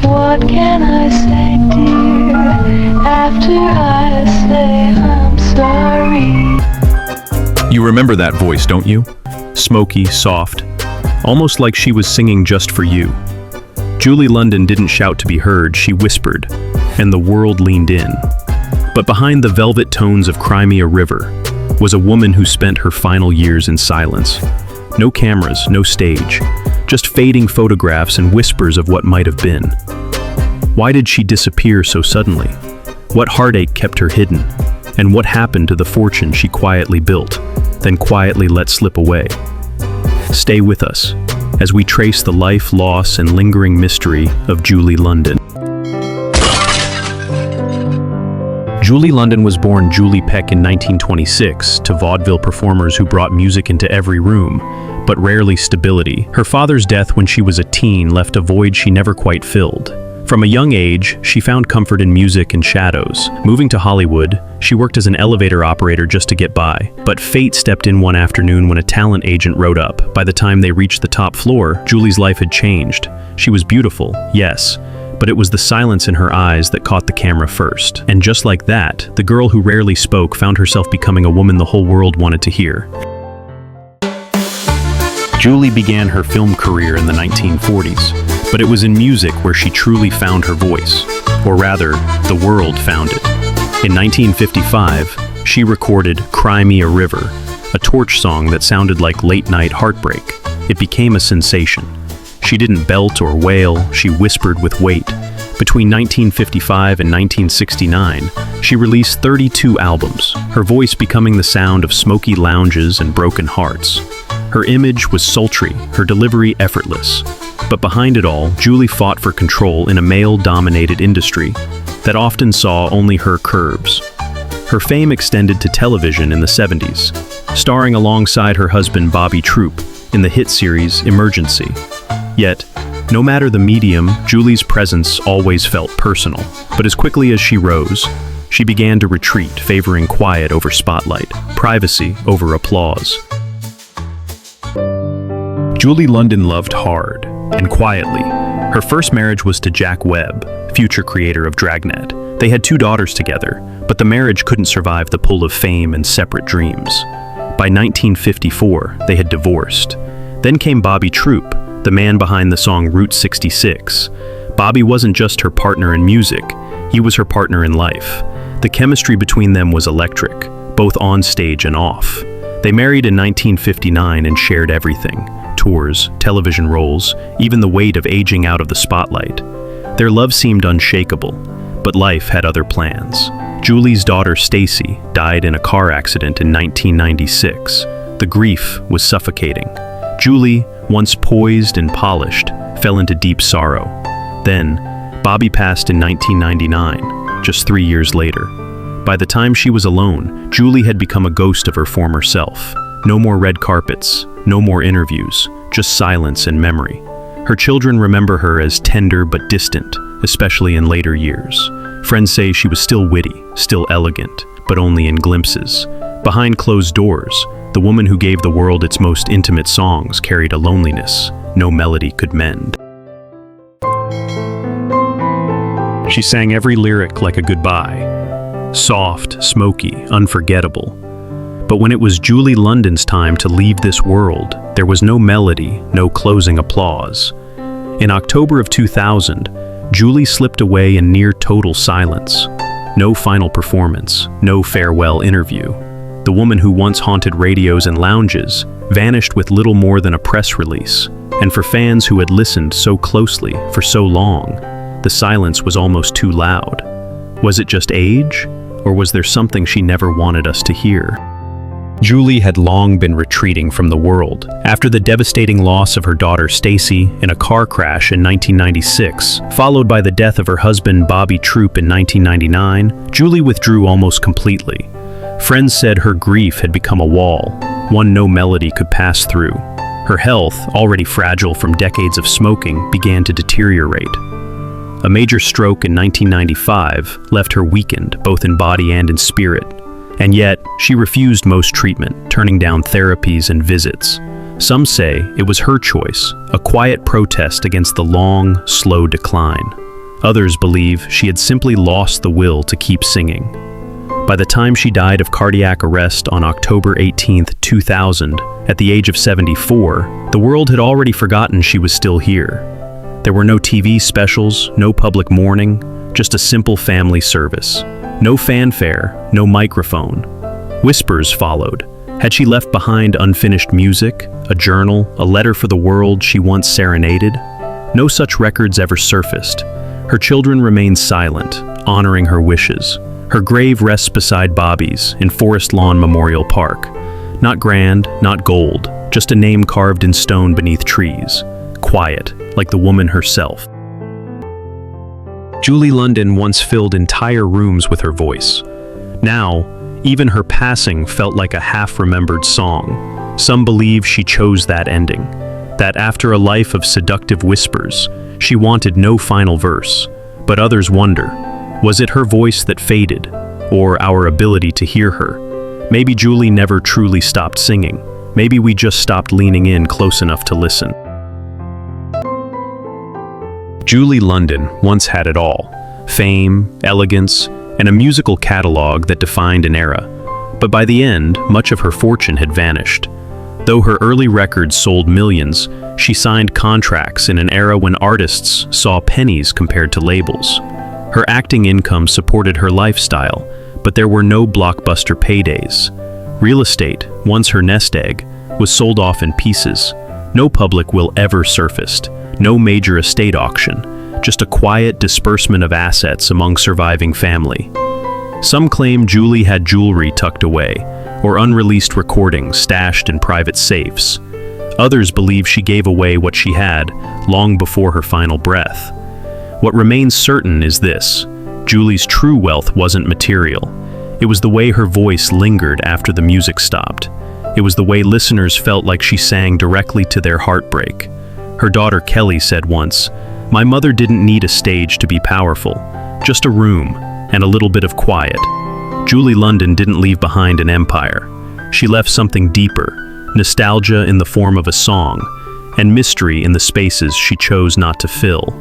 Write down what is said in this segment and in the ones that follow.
What can I say, dear, after I say I'm sorry? You remember that voice, don't you? Smoky, soft, almost like she was singing just for you. Julie London didn't shout to be heard, she whispered, and the world leaned in. But behind the velvet tones of Cry Me a River was a woman who spent her final years in silence. No cameras, no stage, just fading photographs and whispers of what might have been. Why did she disappear so suddenly? What heartache kept her hidden? And what happened to the fortune she quietly built, then quietly let slip away? Stay with us as we trace the life, loss, and lingering mystery of Julie London. Julie London was born Julie Peck in 1926 to vaudeville performers who brought music into every room, but rarely stability. Her father's death when she was a teen left a void she never quite filled. From a young age, she found comfort in music and shadows. Moving to Hollywood, she worked as an elevator operator just to get by. But fate stepped in one afternoon when a talent agent rode up. By the time they reached the top floor, Julie's life had changed. She was beautiful, yes, but it was the silence in her eyes that caught the camera first. And just like that, the girl who rarely spoke found herself becoming a woman the whole world wanted to hear. Julie began her film career in the 1940s, but it was in music where she truly found her voice, or rather, the world found it. In 1955, she recorded Cry Me a River, a torch song that sounded like late-night heartbreak. It became a sensation. She didn't belt or wail, she whispered with weight. Between 1955 and 1969, she released 32 albums, her voice becoming the sound of smoky lounges and broken hearts. Her image was sultry, her delivery effortless. But behind it all, Julie fought for control in a male-dominated industry that often saw only her curves. Her fame extended to television in the 70s, starring alongside her husband Bobby Troup in the hit series Emergency. Yet, no matter the medium, Julie's presence always felt personal. But as quickly as she rose, she began to retreat, favoring quiet over spotlight, privacy over applause. Julie London loved hard and quietly. Her first marriage was to Jack Webb, future creator of Dragnet. They had 2 daughters together, but the marriage couldn't survive the pull of fame and separate dreams. By 1954, they had divorced. Then came Bobby Troup, the man behind the song Route 66. Bobby wasn't just her partner in music, he was her partner in life. The chemistry between them was electric, both on stage and off. They married in 1959 and shared everything: tours, television roles, even the weight of aging out of the spotlight. Their love seemed unshakable, but life had other plans. Julie's daughter Stacy died in a car accident in 1996. The grief was suffocating. Julie, once poised and polished, fell into deep sorrow. Then, Bobby passed in 1999, just 3 years later. By the time she was alone, Julie had become a ghost of her former self. No more red carpets, no more interviews, just silence and memory. Her children remember her as tender but distant, especially in later years. Friends say she was still witty, still elegant, but only in glimpses. Behind closed doors, the woman who gave the world its most intimate songs carried a loneliness no melody could mend. She sang every lyric like a goodbye. Soft, smoky, unforgettable. But when it was Julie London's time to leave this world, there was no melody, no closing applause. In October of 2000, Julie slipped away in near total silence. No final performance, no farewell interview. The woman who once haunted radios and lounges vanished with little more than a press release. And for fans who had listened so closely for so long, the silence was almost too loud. Was it just age? Or was there something she never wanted us to hear? Julie had long been retreating from the world. After the devastating loss of her daughter Stacy in a car crash in 1996, followed by the death of her husband Bobby Troup in 1999, Julie withdrew almost completely. Friends said her grief had become a wall, one no melody could pass through. Her health, already fragile from decades of smoking, began to deteriorate. A major stroke in 1995 left her weakened, both in body and in spirit. And yet, she refused most treatment, turning down therapies and visits. Some say it was her choice, a quiet protest against the long, slow decline. Others believe she had simply lost the will to keep singing. By the time she died of cardiac arrest on October 18, 2000, at the age of 74, the world had already forgotten she was still here. There were no TV specials, no public mourning, just a simple family service. No fanfare, no microphone. Whispers followed. Had she left behind unfinished music, a journal, a letter for the world she once serenaded? No such records ever surfaced. Her children remained silent, honoring her wishes. Her grave rests beside Bobby's in Forest Lawn Memorial Park. Not grand, not gold, just a name carved in stone beneath trees. Quiet, like the woman herself. Julie London once filled entire rooms with her voice. Now, even her passing felt like a half-remembered song. Some believe she chose that ending, that after a life of seductive whispers, she wanted no final verse. But others wonder, was it her voice that faded, or our ability to hear her? Maybe Julie never truly stopped singing. Maybe we just stopped leaning in close enough to listen. Julie London once had it all: fame, elegance, and a musical catalog that defined an era. But by the end, much of her fortune had vanished. Though her early records sold millions, she signed contracts in an era when artists saw pennies compared to labels. Her acting income supported her lifestyle, but there were no blockbuster paydays. Real estate, once her nest egg, was sold off in pieces. No public will ever surfaced, no major estate auction, just a quiet disbursement of assets among surviving family. Some claim Julie had jewelry tucked away, or unreleased recordings stashed in private safes. Others believe she gave away what she had long before her final breath. What remains certain is this: Julie's true wealth wasn't material. It was the way her voice lingered after the music stopped. It was the way listeners felt like she sang directly to their heartbreak. Her daughter Kelly said once, "My mother didn't need a stage to be powerful, just a room and a little bit of quiet." Julie London didn't leave behind an empire. She left something deeper: nostalgia in the form of a song, and mystery in the spaces she chose not to fill.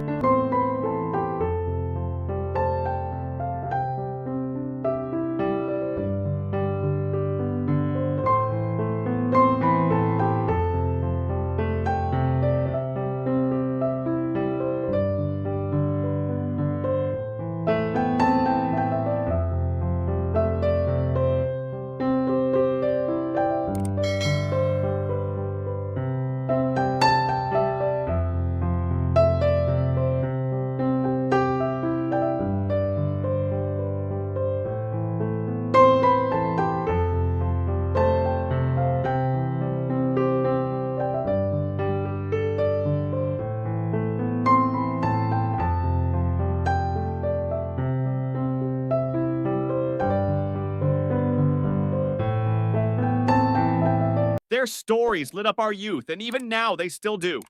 Their stories lit up our youth, and even now they still do.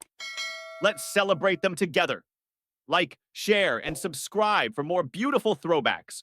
Let's celebrate them together. Like, share, and subscribe for more beautiful throwbacks.